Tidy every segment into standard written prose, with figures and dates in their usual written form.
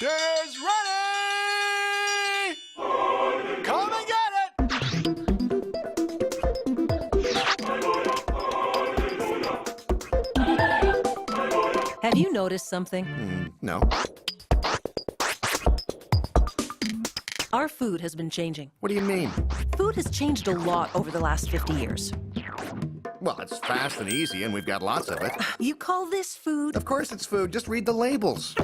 Dinner's ready! Come and get it! Have you noticed something? No. Our food has been changing. What do you mean? Food has changed a lot over the last 50 years. Well, it's fast and easy, and we've got lots of it. You call this food? Of course it's food. Just read the labels.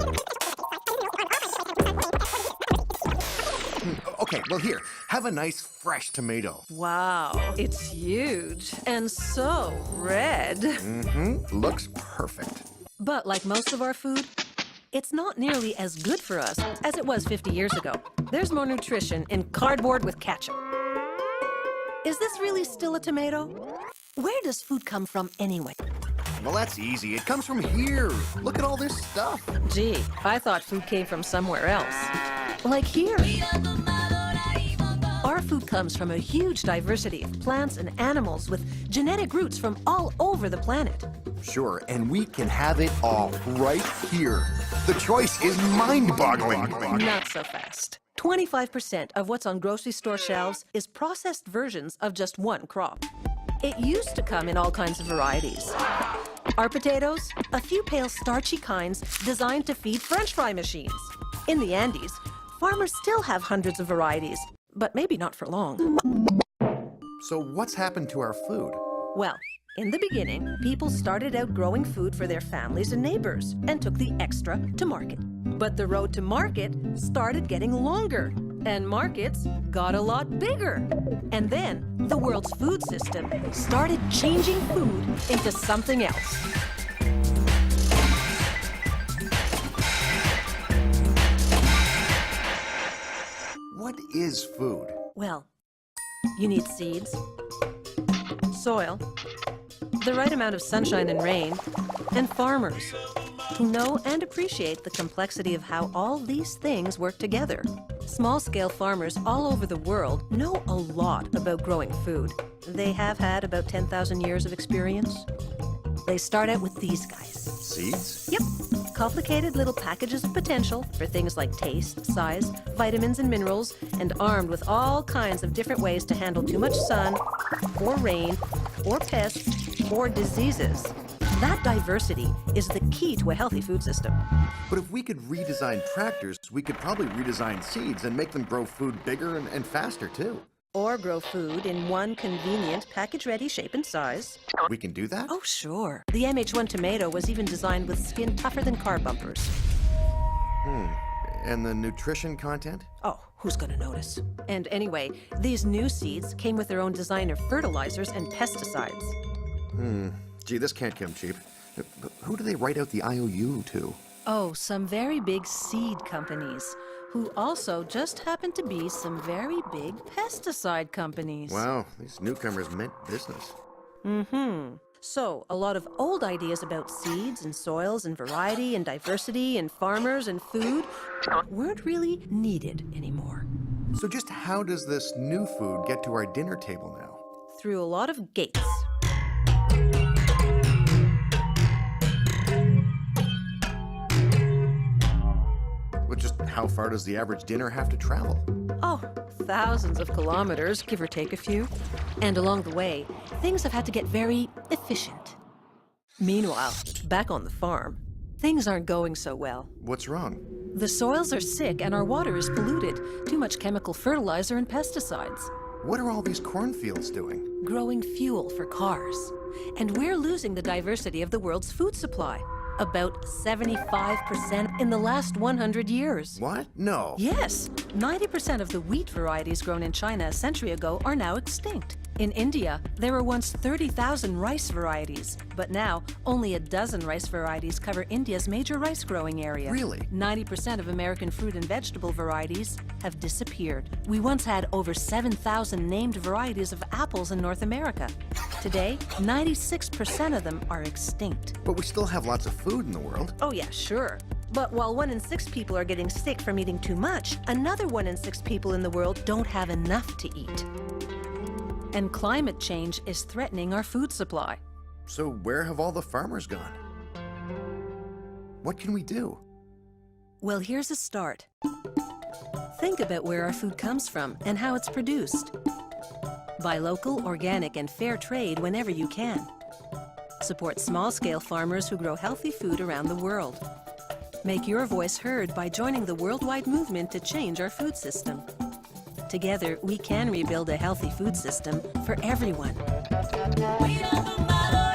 Okay, well, here. Have a nice, fresh tomato. Wow, it's huge and so red. Looks perfect. But like most of our food, it's not nearly as good for us as it was 50 years ago. There's more nutrition in cardboard with ketchup. Is this really still a tomato? Where does food come from anyway? Well, that's easy. It comes from here. Look at all this stuff. Gee, I thought food came from somewhere else. Like here. Our food comes from a huge diversity of plants and animals with genetic roots from all over the planet. Sure, and we can have it all right here. The choice is mind-boggling. Not so fast. 25% of what's on grocery store shelves is processed versions of just one crop. It used to come in all kinds of varieties. Our potatoes, a few pale starchy kinds designed to feed French fry machines. In the Andes, farmers still have hundreds of varieties, but maybe not for long. So what's happened to our food? Well, in the beginning, people started out growing food for their families and neighbors and took the extra to market. But the road to market started getting longer, and markets got a lot bigger. And then the world's food system started changing food into something else. What is food? Well, you need seeds, soil, the right amount of sunshine and rain, and farmers who know and appreciate the complexity of how all these things work together. Small-scale farmers all over the world know a lot about growing food. They have had about 10,000 years of experience. They start out with these guys. Seeds? Yep. Complicated little packages of potential for things like taste, size, vitamins and minerals, and armed with all kinds of different ways to handle too much sun, or rain, or pests, or diseases. That diversity is the key to a healthy food system. But if we could redesign tractors, we could probably redesign seeds and make them grow food bigger and faster, too. Or grow food in one convenient, package-ready shape and size. We can do that? Oh, sure. The MH1 tomato was even designed with skin tougher than car bumpers. And the nutrition content? Oh, who's gonna notice? And anyway, these new seeds came with their own designer fertilizers and pesticides. Gee, this can't come cheap. But who do they write out the IOU to? Oh, some very big seed companies, who also just happen to be some very big pesticide companies. Wow, these newcomers meant business. So, a lot of old ideas about seeds and soils and variety and diversity and farmers and food weren't really needed anymore. So just how does this new food get to our dinner table now? Through a lot of gates. But just how far does the average dinner have to travel? Oh, thousands of kilometers, give or take a few. And along the way, things have had to get very efficient. Meanwhile, back on the farm, things aren't going so well. What's wrong? The soils are sick and our water is polluted. Too much chemical fertilizer and pesticides. What are all these cornfields doing? Growing fuel for cars. And we're losing the diversity of the world's food supply. About 75% in the last 100 years. What? No. Yes, 90% of the wheat varieties grown in China a century ago are now extinct. In India, there were once 30,000 rice varieties, but now only a dozen rice varieties cover India's major rice growing area. Really? 90% of American fruit and vegetable varieties have disappeared. We once had over 7,000 named varieties of apples in North America. Today, 96% of them are extinct. But we still have lots of food in the world. Oh yeah, sure. But while 1 in 6 people are getting sick from eating too much, another 1 in 6 people in the world don't have enough to eat. And climate change is threatening our food supply. So where have all the farmers gone? What can we do? Well, here's a start. Think about where our food comes from and how it's produced. Buy local, organic, and fair trade whenever you can. Support small-scale farmers who grow healthy food around the world. Make your voice heard by joining the worldwide movement to change our food system. Together, we can rebuild a healthy food system for everyone. We are the model